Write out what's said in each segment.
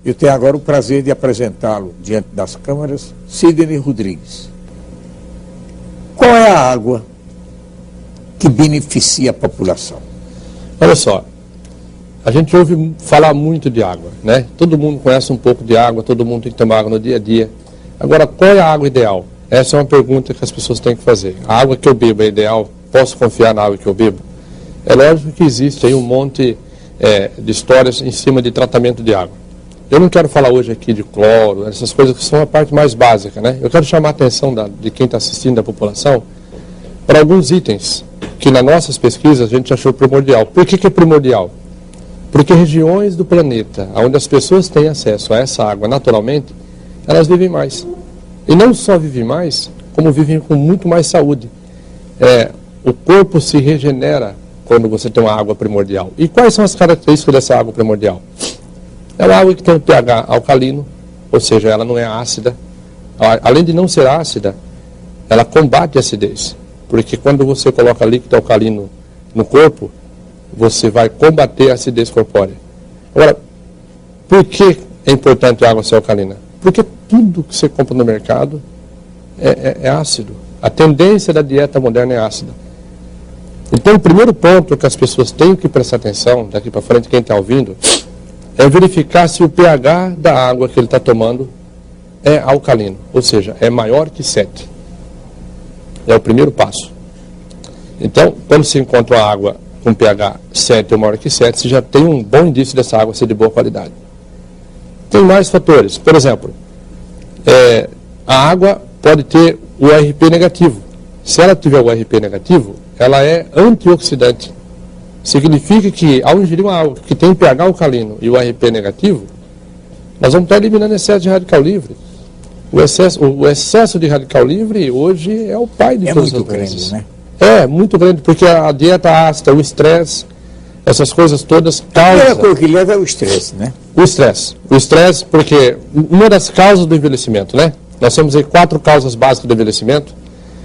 Eu tenho agora o prazer de apresentá-lo diante das câmeras, Sidney Rodrigues. Qual é a água que beneficia a população? Olha só, a gente ouve falar muito de água, né? Todo mundo conhece um pouco de água, todo mundo tem que tomar água no dia a dia. Agora, qual é a água ideal? Essa é uma pergunta que as pessoas têm que fazer. A água que eu bebo é ideal? Posso confiar na água que eu bebo? É lógico que existe aí um monte de histórias em cima de tratamento de água. Eu não quero falar hoje aqui de cloro, essas coisas que são a parte mais básica, né? Eu quero chamar a atenção de quem está assistindo, da população, para alguns itens que nas nossas pesquisas a gente achou primordial. Por que é primordial? Porque regiões do planeta onde as pessoas têm acesso a essa água naturalmente, elas vivem mais. E não só vivem mais, como vivem com muito mais saúde. O corpo se regenera quando você tem uma água primordial. E quais são as características dessa água primordial? É uma água que tem um pH alcalino, ou seja, ela não é ácida. Além de não ser ácida, ela combate a acidez. Porque quando você coloca líquido alcalino no corpo, você vai combater a acidez corpórea. Agora, por que é importante a água ser alcalina? Porque tudo que você compra no mercado é ácido. A tendência da dieta moderna é ácida. Então, o primeiro ponto que as pessoas têm que prestar atenção, daqui para frente, quem está ouvindo, é verificar se o pH da água que ele está tomando é alcalino, ou seja, é maior que 7. É o primeiro passo. Então, quando se encontra uma água com pH 7 ou maior que 7, você já tem um bom indício dessa água ser de boa qualidade. Tem mais fatores. Por exemplo, a água pode ter o ORP negativo. Se ela tiver o ORP negativo, ela é antioxidante. Significa que, ao ingerir uma água que tem pH alcalino e o ORP negativo, nós vamos estar eliminando excesso de radical livre. O excesso de radical livre hoje é o pai de todas as doenças. Né? É muito grande, porque a dieta ácida, o estresse, essas coisas todas causam... A primeira coisa que leva é o estresse, né? O estresse, porque uma das causas do envelhecimento, né? Nós temos aí 4 causas básicas do envelhecimento,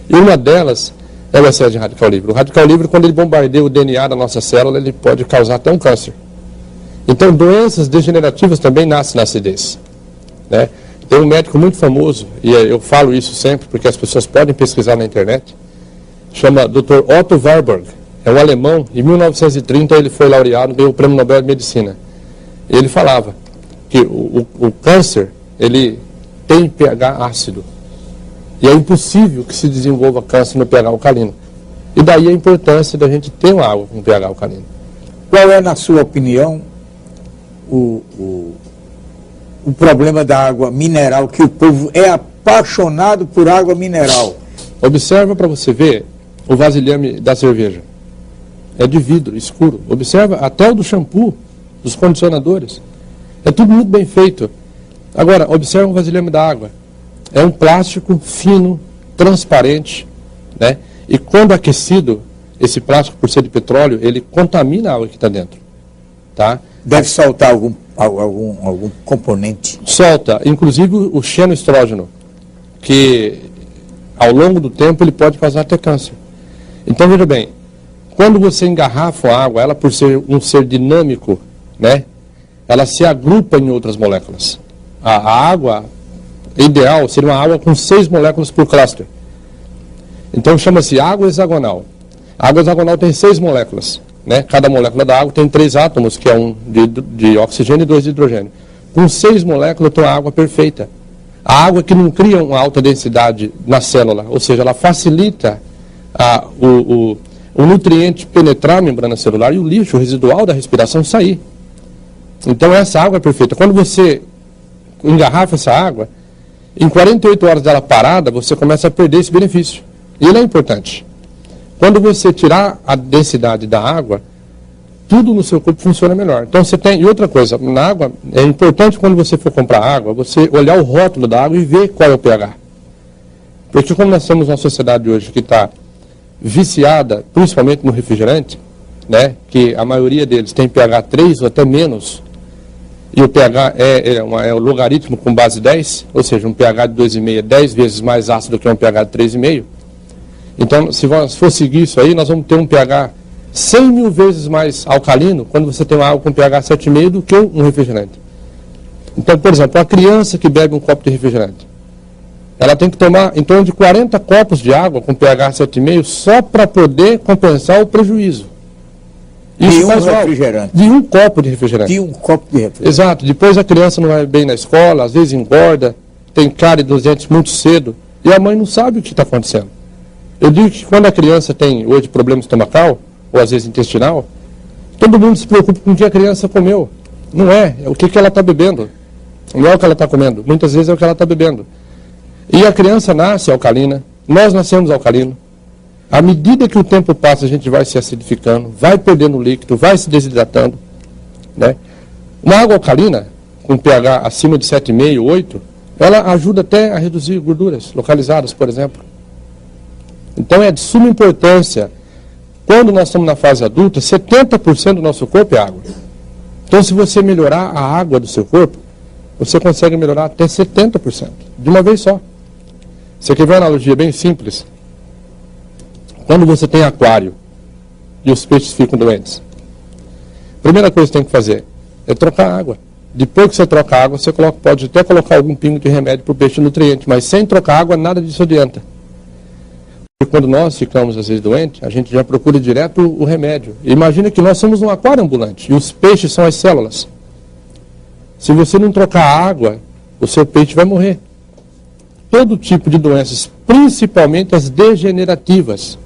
e uma delas é o excesso de radical livre. O radical livre, quando ele bombardeia o DNA da nossa célula, ele pode causar até um câncer. Então, doenças degenerativas também nascem na acidez. Né? Tem um médico muito famoso, e eu falo isso sempre, porque as pessoas podem pesquisar na internet, chama Dr. Otto Warburg. É um alemão, em 1930 ele foi laureado, ganhou o Prêmio Nobel de Medicina. Ele falava que o câncer, ele tem pH ácido. E é impossível que se desenvolva câncer no pH alcalino. E daí a importância da gente ter uma água com pH alcalino. Qual é, na sua opinião, o problema da água mineral, que o povo é apaixonado por água mineral? Observa para você ver o vasilhame da cerveja. É de vidro, escuro. Observa até o do shampoo, dos condicionadores. É tudo muito bem feito. Agora, observa o vasilhame da água. É um plástico fino, transparente, né? E quando aquecido, esse plástico, por ser de petróleo, ele contamina a água que está dentro. Tá? Deve soltar algum componente? Solta, inclusive o xenoestrógeno, que ao longo do tempo ele pode causar até câncer. Então, veja bem, quando você engarrafa a água, ela por ser um ser dinâmico, né? Ela se agrupa em outras moléculas. A água ideal seria uma água com 6 moléculas por cluster. Então chama-se água hexagonal. A água hexagonal tem 6 moléculas. Né? Cada molécula da água tem 3 átomos, que é um de oxigênio e 2 de hidrogênio. Com 6 moléculas tem uma água perfeita. A água que não cria uma alta densidade na célula, ou seja, ela facilita o nutriente penetrar a membrana celular e o lixo residual da respiração sair. Então essa água é perfeita. Quando você engarrafa essa água, em 48 horas dela parada, você começa a perder esse benefício. E ele é importante. Quando você tirar a densidade da água, tudo no seu corpo funciona melhor. Então você tem... E outra coisa, na água, é importante quando você for comprar água, você olhar o rótulo da água e ver qual é o pH. Porque como nós temos uma sociedade hoje que está viciada, principalmente no refrigerante, né, que a maioria deles tem pH 3 ou até menos, e o pH é o logaritmo com base 10, ou seja, um pH de 2,5 é 10 vezes mais ácido que um pH de 3,5. Então, se for seguir isso aí, nós vamos ter um pH 100 mil vezes mais alcalino quando você tem uma água com pH 7,5 do que um refrigerante. Então, por exemplo, a criança que bebe um copo de refrigerante, ela tem que tomar em torno de 40 copos de água com pH 7,5 só para poder compensar o prejuízo. Isso de um refrigerante. De um copo de refrigerante. De um copo de refrigerante. Exato. Depois a criança não vai bem na escola, às vezes engorda, tem cárie dos dentes muito cedo, e a mãe não sabe o que está acontecendo. Eu digo que quando a criança tem hoje problema estomacal, ou às vezes intestinal, todo mundo se preocupa com o que a criança comeu. Não é o que ela está bebendo. Não é o que ela está comendo. Muitas vezes é o que ela está bebendo. E a criança nasce alcalina, nós nascemos alcalino. À medida que o tempo passa, a gente vai se acidificando, vai perdendo líquido, vai se desidratando. Né? Uma água alcalina, com pH acima de 7,5, 8, ela ajuda até a reduzir gorduras localizadas, por exemplo. Então é de suma importância. Quando nós estamos na fase adulta, 70% do nosso corpo é água. Então, se você melhorar a água do seu corpo, você consegue melhorar até 70%, de uma vez só. Você quer ver uma analogia bem simples? Quando você tem aquário e os peixes ficam doentes, a primeira coisa que você tem que fazer é trocar a água. Depois que você troca a água, você pode até colocar algum pingo de remédio para o peixe nutriente, mas sem trocar água, nada disso adianta. Porque quando nós ficamos, às vezes, doentes, a gente já procura direto o remédio. Imagina que nós somos um aquário ambulante e os peixes são as células. Se você não trocar a água, o seu peixe vai morrer. Todo tipo de doenças, principalmente as degenerativas,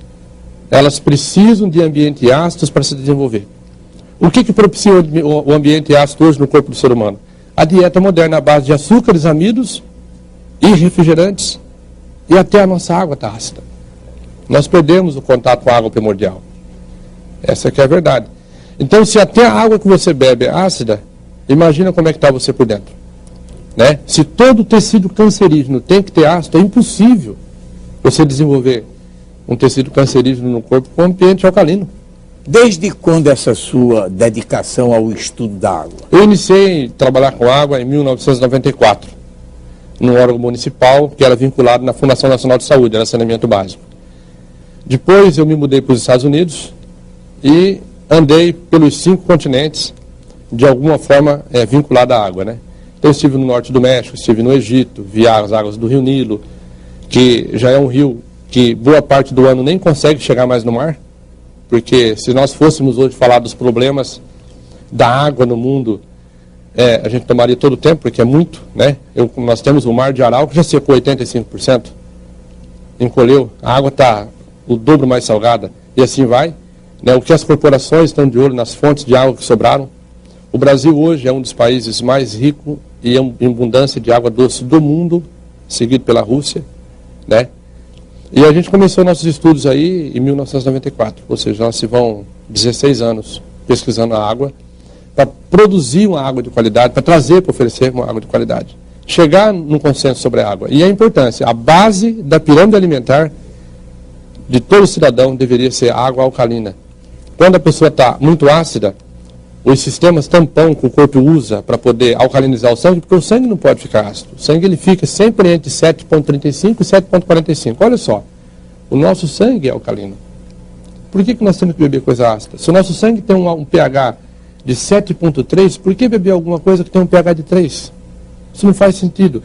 elas precisam de ambientes ácidos para se desenvolver. O que propicia o ambiente ácido hoje no corpo do ser humano? A dieta moderna à base de açúcares, amidos e refrigerantes, e até a nossa água está ácida. Nós perdemos o contato com a água primordial. Essa que é a verdade. Então, se até a água que você bebe é ácida, imagina como é que está você por dentro. Né? Se todo tecido cancerígeno tem que ter ácido, é impossível você desenvolver um tecido cancerígeno no corpo com ambiente alcalino. Desde quando essa sua dedicação ao estudo da água? Eu iniciei a trabalhar com água em 1994, num órgão municipal que era vinculado na Fundação Nacional de Saúde, era saneamento básico. Depois eu me mudei para os Estados Unidos e andei pelos 5 continentes, de alguma forma vinculado à água. Né? Então eu estive no norte do México, estive no Egito, vi as águas do Rio Nilo, que já é um rio que boa parte do ano nem consegue chegar mais no mar, porque se nós fôssemos hoje falar dos problemas da água no mundo, a gente tomaria todo o tempo, porque é muito. Né? Nós temos o mar de Aral que já secou 85%, encolheu, a água está o dobro mais salgada, e assim vai. Né? O que as corporações estão de olho nas fontes de água que sobraram. O Brasil hoje é um dos países mais ricos e em abundância de água doce do mundo, seguido pela Rússia. Né? E a gente começou nossos estudos aí em 1994, ou seja, nós se vão 16 anos pesquisando a água, para produzir uma água de qualidade, para trazer, para oferecer uma água de qualidade. Chegar num consenso sobre a água. E a importância, a base da pirâmide alimentar de todo cidadão deveria ser a água alcalina. Quando a pessoa está muito ácida, os sistemas tampão que o corpo usa para poder alcalinizar o sangue, porque o sangue não pode ficar ácido. O sangue ele fica sempre entre 7,35 e 7,45. Olha só, o nosso sangue é alcalino. Por que nós temos que beber coisa ácida? Se o nosso sangue tem um pH de 7,3, por que beber alguma coisa que tem um pH de 3? Isso não faz sentido.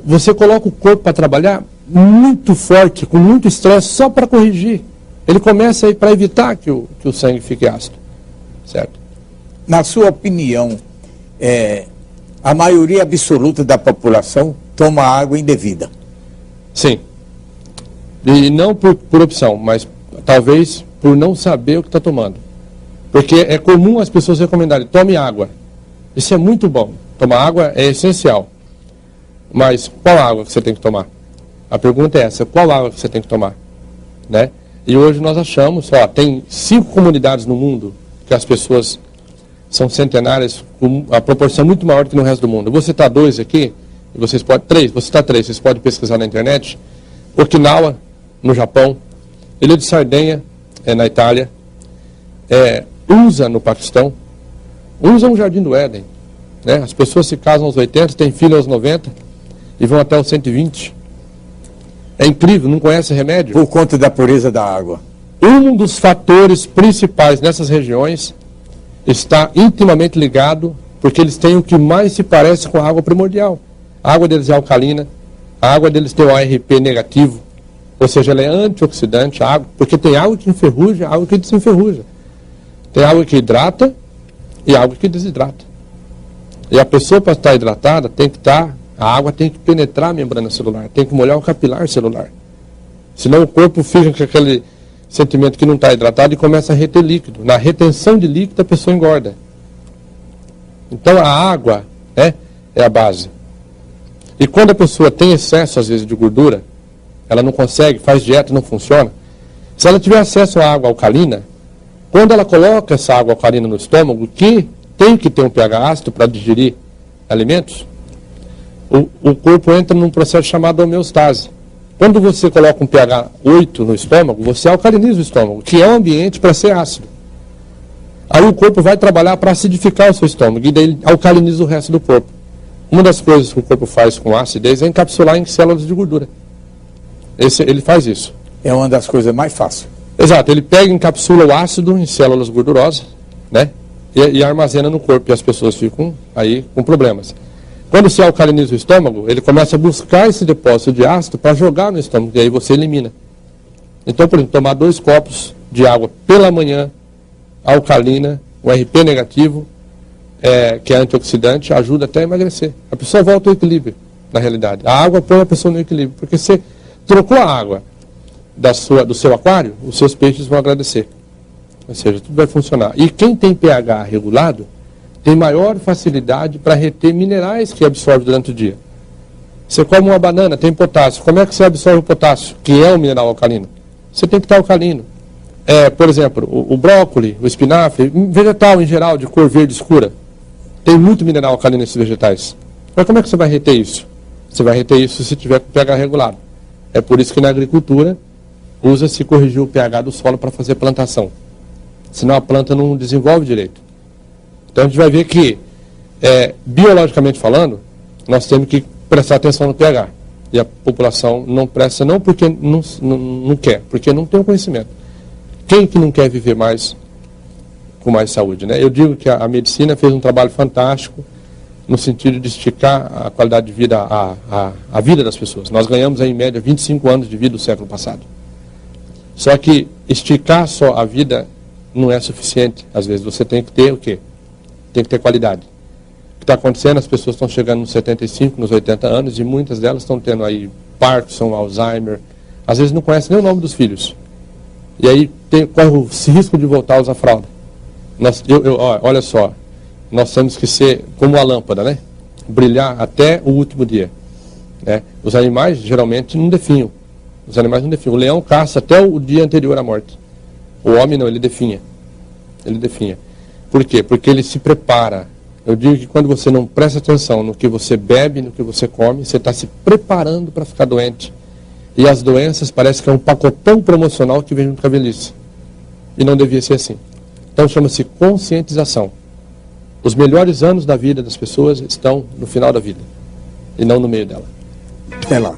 Você coloca o corpo para trabalhar muito forte, com muito estresse, só para corrigir. Ele começa aí para evitar que o sangue fique ácido. Certo? Na sua opinião, a maioria absoluta da população toma água indevida? Sim. E não por opção, mas talvez por não saber o que está tomando. Porque é comum as pessoas recomendarem, tome água. Isso é muito bom. Tomar água é essencial. Mas qual água que você tem que tomar? A pergunta é essa, qual água que você tem que tomar? Né? E hoje nós achamos, tem 5 comunidades no mundo que as pessoas são centenárias, com a proporção muito maior do que no resto do mundo. Eu vou citar 2 aqui, e vocês podem, 3, vou citar 3, vocês podem pesquisar na internet. Okinawa, no Japão, Ilha de Sardenha, na Itália, USA, no Paquistão. USA é um jardim do Éden. Né? As pessoas se casam aos 80, têm filhos aos 90 e vão até os 120. É incrível, não conhece remédio? Por conta da pureza da água. Um dos fatores principais nessas regiões está intimamente ligado porque eles têm o que mais se parece com a água primordial. A água deles é alcalina, a água deles tem o ARP negativo, ou seja, ela é antioxidante, a água, porque tem água que enferruja, água que desenferruja. Tem água que hidrata e água que desidrata. E a pessoa, para estar hidratada, a água tem que penetrar a membrana celular, tem que molhar o capilar celular. Senão o corpo fica com aquele sentimento que não está hidratado e começa a reter líquido. Na retenção de líquido, a pessoa engorda. Então a água é a base. E quando a pessoa tem excesso, às vezes, de gordura, ela não consegue, faz dieta, não funciona. Se ela tiver acesso à água alcalina, quando ela coloca essa água alcalina no estômago, que tem que ter um pH ácido para digerir alimentos, o corpo entra num processo chamado homeostase. Quando você coloca um pH 8 no estômago, você alcaliniza o estômago, que é um ambiente para ser ácido. Aí o corpo vai trabalhar para acidificar o seu estômago, e daí ele alcaliniza o resto do corpo. Uma das coisas que o corpo faz com acidez é encapsular em células de gordura. Ele faz isso. É uma das coisas mais fáceis. Exato, ele pega e encapsula o ácido em células gordurosas, né? E armazena no corpo, e as pessoas ficam aí com problemas. Quando se alcaliniza o estômago, ele começa a buscar esse depósito de ácido para jogar no estômago, e aí você elimina. Então, por exemplo, tomar 2 copos de água pela manhã, alcalina, o RP negativo, que é antioxidante, ajuda até a emagrecer. A pessoa volta ao equilíbrio, na realidade. A água põe a pessoa no equilíbrio, porque você trocou a água do seu aquário, os seus peixes vão agradecer. Ou seja, tudo vai funcionar. E quem tem pH regulado, tem maior facilidade para reter minerais que absorve durante o dia. Você come uma banana, tem potássio. Como é que você absorve o potássio, que é um mineral alcalino? Você tem que estar alcalino. Por exemplo, o brócolis, o espinafre, vegetal em geral, de cor verde escura, tem muito mineral alcalino nesses vegetais. Mas como é que você vai reter isso? Você vai reter isso se tiver com pH regulado. É por isso que na agricultura usa-se corrigir o pH do solo para fazer plantação. Senão a planta não desenvolve direito. Então a gente vai ver que, biologicamente falando, nós temos que prestar atenção no pH. E a população não presta, não porque não quer, porque não tem o conhecimento. Quem que não quer viver mais com mais saúde, né? Eu digo que a medicina fez um trabalho fantástico no sentido de esticar a qualidade de vida, a vida das pessoas. Nós ganhamos aí, em média 25 anos de vida do século passado. Só que esticar só a vida não é suficiente. Às vezes você tem que ter o quê? Tem que ter qualidade. O que está acontecendo, as pessoas estão chegando nos 75, nos 80 anos, e muitas delas estão tendo aí Parkinson, Alzheimer, às vezes não conhecem nem o nome dos filhos. E aí corre o risco de voltar a usar fralda. Olha só, nós temos que ser como a lâmpada, né? Brilhar até o último dia. Né? Os animais geralmente não definham. Os animais não definham. O leão caça até o dia anterior à morte. O homem não, ele definha. Ele definha. Por quê? Porque ele se prepara. Eu digo que quando você não presta atenção no que você bebe, no que você come, você está se preparando para ficar doente. E as doenças parece que é um pacotão promocional que vem junto com a velhice. E não devia ser assim. Então chama-se conscientização. Os melhores anos da vida das pessoas estão no final da vida. E não no meio dela. Até lá.